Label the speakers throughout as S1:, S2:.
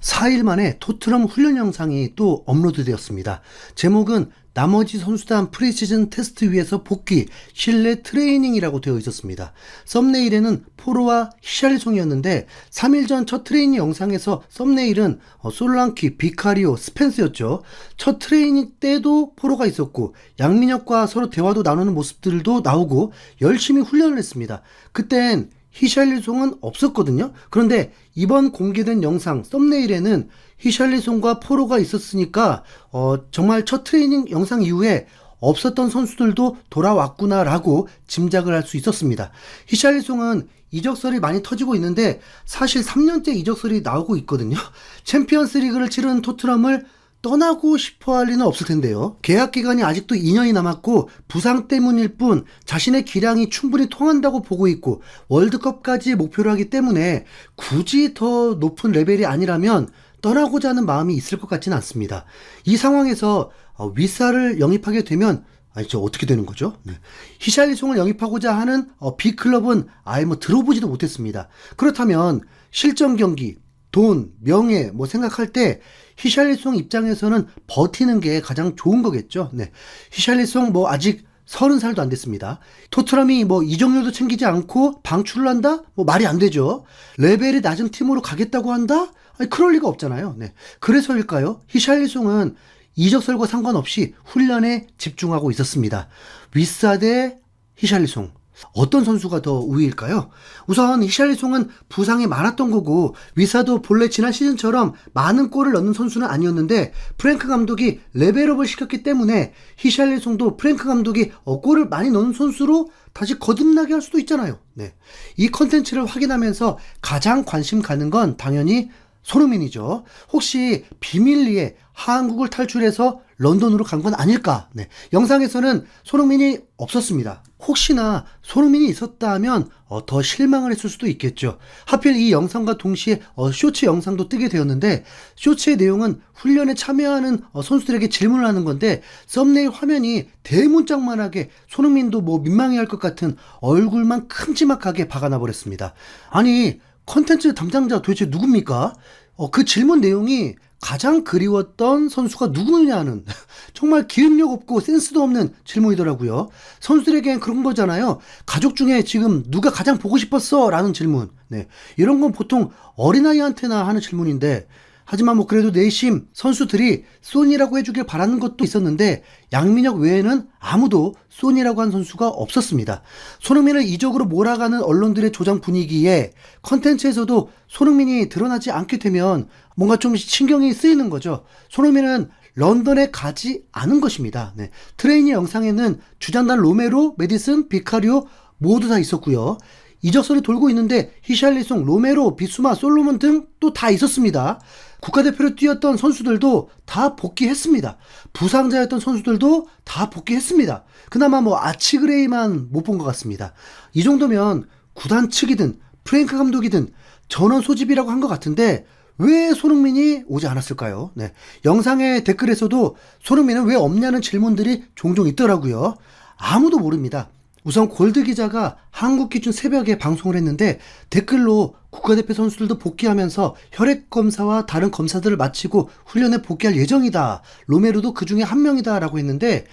S1: 4일 만에 토트넘 훈련 영상이 또 업로드되었습니다. 제목은 나머지 선수단 프리시즌 테스트 위에서 복귀, 실내 트레이닝이라고 되어 있었습니다. 썸네일에는 포로와 히샬리송이었는데 3일 전 첫 트레이닝 영상에서 썸네일은 솔랑키, 비카리오, 스펜스였죠. 첫 트레이닝 때도 포로가 있었고 양민혁과 서로 대화도 나누는 모습들도 나오고 열심히 훈련을 했습니다. 그땐 히샬리송은 없었거든요. 그런데 이번 공개된 영상 썸네일에는 히샬리송과 포로가 있었으니까 정말 첫 트레이닝 영상 이후에 없었던 선수들도 돌아왔구나라고 짐작을 할 수 있었습니다. 히샬리송은 이적설이 많이 터지고 있는데 사실 3년째 이적설이 나오고 있거든요. 챔피언스 리그를 치르는 토트넘을 떠나고 싶어 할 리는 없을 텐데요. 계약 기간이 아직도 2년이 남았고 부상 때문일 뿐 자신의 기량이 충분히 통한다고 보고 있고 월드컵까지 목표로 하기 때문에 굳이 더 높은 레벨이 아니라면 떠나고자 하는 마음이 있을 것 같지는 않습니다. 이 상황에서 위사를 영입하게 되면 어떻게 되는 거죠? 네. 히샬리송을 영입하고자 하는 B클럽은 아예 들어보지도 못했습니다. 그렇다면 실전 경기, 돈, 명예 생각할 때 히샬리송 입장에서는 버티는 게 가장 좋은 거겠죠. 네. 히샬리송 아직 30살도 안 됐습니다. 토트넘이 이적료도 챙기지 않고 방출을 한다? 말이 안 되죠. 레벨이 낮은 팀으로 가겠다고 한다? 그럴 리가 없잖아요. 네. 그래서일까요? 히샬리송은 이적설과 상관없이 훈련에 집중하고 있었습니다. 위사 대 히샬리송. 어떤 선수가 더 우위일까요? 우선 히샬리송은 부상이 많았던 거고 위사도 본래 지난 시즌처럼 많은 골을 넣는 선수는 아니었는데 프랭크 감독이 레벨업을 시켰기 때문에 히샬리송도 프랭크 감독이 골을 많이 넣는 선수로 다시 거듭나게 할 수도 있잖아요. 네. 이 컨텐츠를 확인하면서 가장 관심 가는 건 당연히 손흥민이죠. 혹시 비밀리에 한국을 탈출해서 런던으로 간 건 아닐까? 네. 영상에서는 손흥민이 없었습니다. 혹시나 손흥민이 있었다면 더 실망을 했을 수도 있겠죠. 하필 이 영상과 동시에 쇼츠 영상도 뜨게 되었는데 쇼츠의 내용은 훈련에 참여하는 선수들에게 질문을 하는 건데 썸네일 화면이 대문짝만하게 손흥민도 민망해할 것 같은 얼굴만 큼지막하게 박아놔 버렸습니다. 아니 컨텐츠 담당자 도대체 누굽니까? 그 질문 내용이 가장 그리웠던 선수가 누구냐는 정말 기획력 없고 센스도 없는 질문이더라고요. 선수들에겐 그런 거잖아요. 가족 중에 지금 누가 가장 보고 싶었어? 라는 질문. 네. 이런 건 보통 어린아이한테나 하는 질문인데 하지만 그래도 내심 선수들이 소니라고 해주길 바라는 것도 있었는데 양민혁 외에는 아무도 소니라고 한 선수가 없었습니다. 손흥민을 이적으로 몰아가는 언론들의 조장 분위기에 컨텐츠에서도 손흥민이 드러나지 않게 되면 뭔가 좀 신경이 쓰이는 거죠. 손흥민은 런던에 가지 않은 것입니다. 네. 트레이닝 영상에는 주장단 로메로, 메디슨, 비카리오 모두 다 있었고요. 이적설이 돌고 있는데 히샬리송, 로메로, 비수마, 솔로몬 등 또 다 있었습니다. 국가대표로 뛰었던 선수들도 다 복귀했습니다. 부상자였던 선수들도 다 복귀했습니다. 그나마 아치그레이만 못 본 것 같습니다. 이 정도면 구단 측이든 프랭크 감독이든 전원 소집이라고 한 것 같은데 왜 손흥민이 오지 않았을까요? 네. 영상의 댓글에서도 손흥민은 왜 없냐는 질문들이 종종 있더라고요. 아무도 모릅니다. 우선 골드 기자가 한국 기준 새벽에 방송을 했는데 댓글로 국가대표 선수들도 복귀하면서 혈액 검사와 다른 검사들을 마치고 훈련에 복귀할 예정이다. 로메로도 그 중에 한 명이다 라고 했는데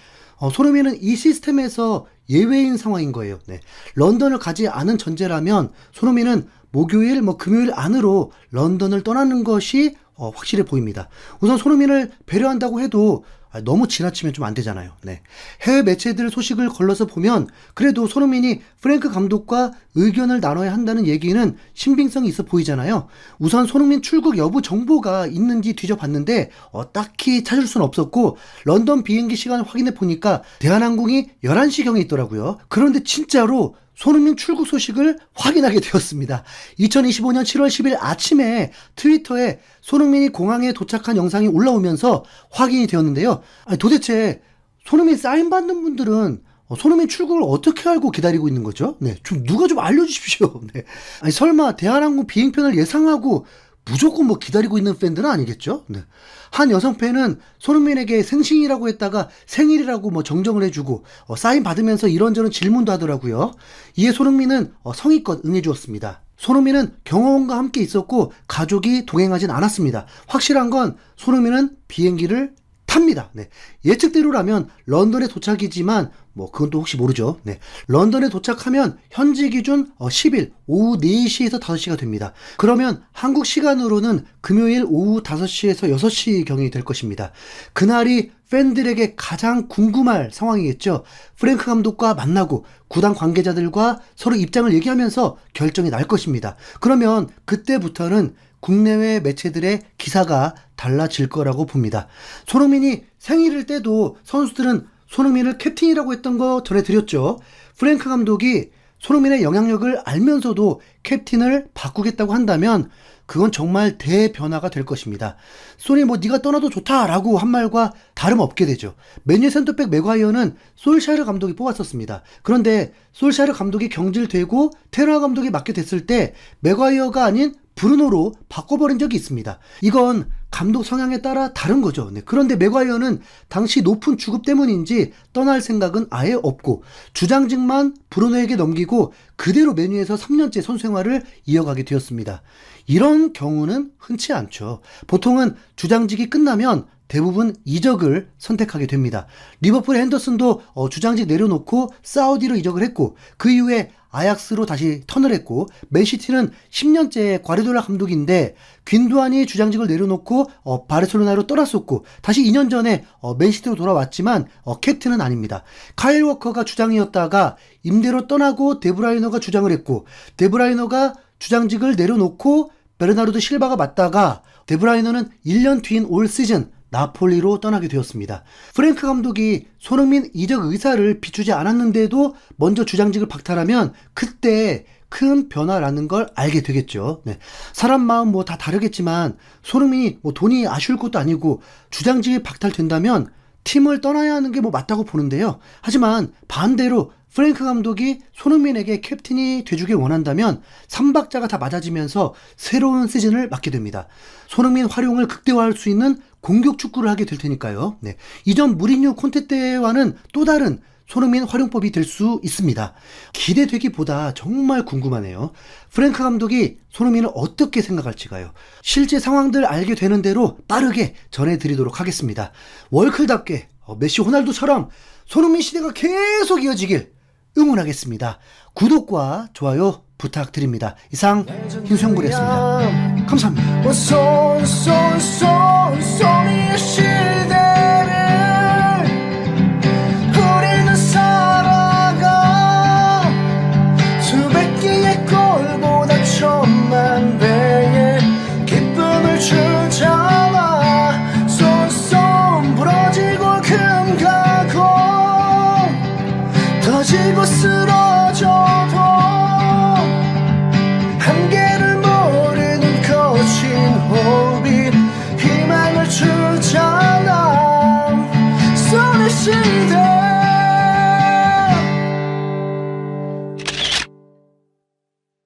S1: 손흥민은 이 시스템에서 예외인 상황인 거예요. 네. 런던을 가지 않은 전제라면 손흥민은 목요일, 금요일 안으로 런던을 떠나는 것이 확실해 보입니다. 우선 손흥민을 배려한다고 해도 너무 지나치면 좀 안 되잖아요. 네. 해외 매체들 소식을 걸러서 보면 그래도 손흥민이 프랭크 감독과 의견을 나눠야 한다는 얘기는 신빙성이 있어 보이잖아요. 우선 손흥민 출국 여부 정보가 있는지 뒤져봤는데 딱히 찾을 수는 없었고 런던 비행기 시간을 확인해 보니까 대한항공이 11시경에 있더라고요. 그런데 진짜로 손흥민 출국 소식을 확인하게 되었습니다. 2025년 7월 10일 아침에 트위터에 손흥민이 공항에 도착한 영상이 올라오면서 확인이 되었는데요. 도대체 손흥민 사인 받는 분들은 손흥민 출국을 어떻게 알고 기다리고 있는 거죠? 네, 누가 좀 알려주십시오. 네. 설마 대한항공 비행편을 예상하고 무조건 기다리고 있는 팬들은 아니겠죠? 네. 한 여성 팬은 손흥민에게 생신이라고 했다가 생일이라고 정정을 해주고 사인 받으면서 이런저런 질문도 하더라고요. 이에 손흥민은 성의껏 응해주었습니다. 손흥민은 경호원과 함께 있었고 가족이 동행하진 않았습니다. 확실한 건 손흥민은 비행기를 탑니다. 네. 예측대로라면 런던에 도착이지만 그건 또 혹시 모르죠. 네. 런던에 도착하면 현지 기준 10일 오후 4시에서 5시가 됩니다. 그러면 한국 시간으로는 금요일 오후 5시에서 6시경이 될 것입니다. 그날이 팬들에게 가장 궁금할 상황이겠죠. 프랭크 감독과 만나고 구단 관계자들과 서로 입장을 얘기하면서 결정이 날 것입니다. 그러면 그때부터는 국내외 매체들의 기사가 달라질 거라고 봅니다. 손흥민이 생일일 때도 선수들은 손흥민을 캡틴이라고 했던 거 전해드렸죠. 프랭크 감독이 손흥민의 영향력을 알면서도 캡틴을 바꾸겠다고 한다면 그건 정말 대변화가 될 것입니다. 소니 네가 떠나도 좋다라고 한 말과 다름없게 되죠. 맨유 센터백 맥과이어는 솔샤르 감독이 뽑았었습니다. 그런데 솔샤르 감독이 경질되고 테너 감독이 맡게 됐을 때 맥과이어가 아닌 브루노로 바꿔버린 적이 있습니다. 이건 감독 성향에 따라 다른 거죠. 네. 그런데 맥과이어는 당시 높은 주급 때문인지 떠날 생각은 아예 없고 주장직만 브루노에게 넘기고 그대로 메뉴에서 3년째 선수 생활을 이어가게 되었습니다. 이런 경우는 흔치 않죠. 보통은 주장직이 끝나면 대부분 이적을 선택하게 됩니다. 리버풀 핸더슨도 주장직 내려놓고 사우디로 이적을 했고 그 이후에 아약스로 다시 턴을 했고 맨시티는 10년째 과르디올라 감독인데 귄두안이 주장직을 내려놓고 바르셀로나로 떠났었고 다시 2년 전에 맨시티로 돌아왔지만 캡틴은 아닙니다. 카일 워커가 주장이었다가 임대로 떠나고 데브라이너가 주장을 했고 데브라이너가 주장직을 내려놓고 베르나르도 실바가 맡다가 데브라이너는 1년 뒤인 올 시즌 나폴리로 떠나게 되었습니다. 프랭크 감독이 손흥민 이적 의사를 비추지 않았는데도 먼저 주장직을 박탈하면 그때 큰 변화라는 걸 알게 되겠죠. 네. 사람 마음 다 다르겠지만 손흥민이 돈이 아쉬울 것도 아니고 주장직이 박탈된다면 팀을 떠나야 하는 게 맞다고 보는데요. 하지만 반대로 프랭크 감독이 손흥민에게 캡틴이 돼주길 원한다면 3박자가 다 맞아지면서 새로운 시즌을 맞게 됩니다. 손흥민 활용을 극대화할 수 있는 공격 축구를 하게 될 테니까요. 네. 이전 무리뉴 콘테 때와는 또 다른 손흥민 활용법이 될 수 있습니다. 기대되기보다 정말 궁금하네요. 프랭크 감독이 손흥민을 어떻게 생각할지가요. 실제 상황들 알게 되는 대로 빠르게 전해드리도록 하겠습니다. 월클답게 메시 호날두처럼 손흥민 시대가 계속 이어지길 응원하겠습니다. 구독과 좋아요 부탁드립니다. 이상 hin수형구리였습니다. 감사합니다.
S2: 손의 시대를 우리는 살아가 수백 개의 골보다 천만 배의 기쁨을 주잖아. 손 부러지고 금가고 터지고 쓰러져도 한계를 모르는 거친 호흡이 희망을 주잖아. 손에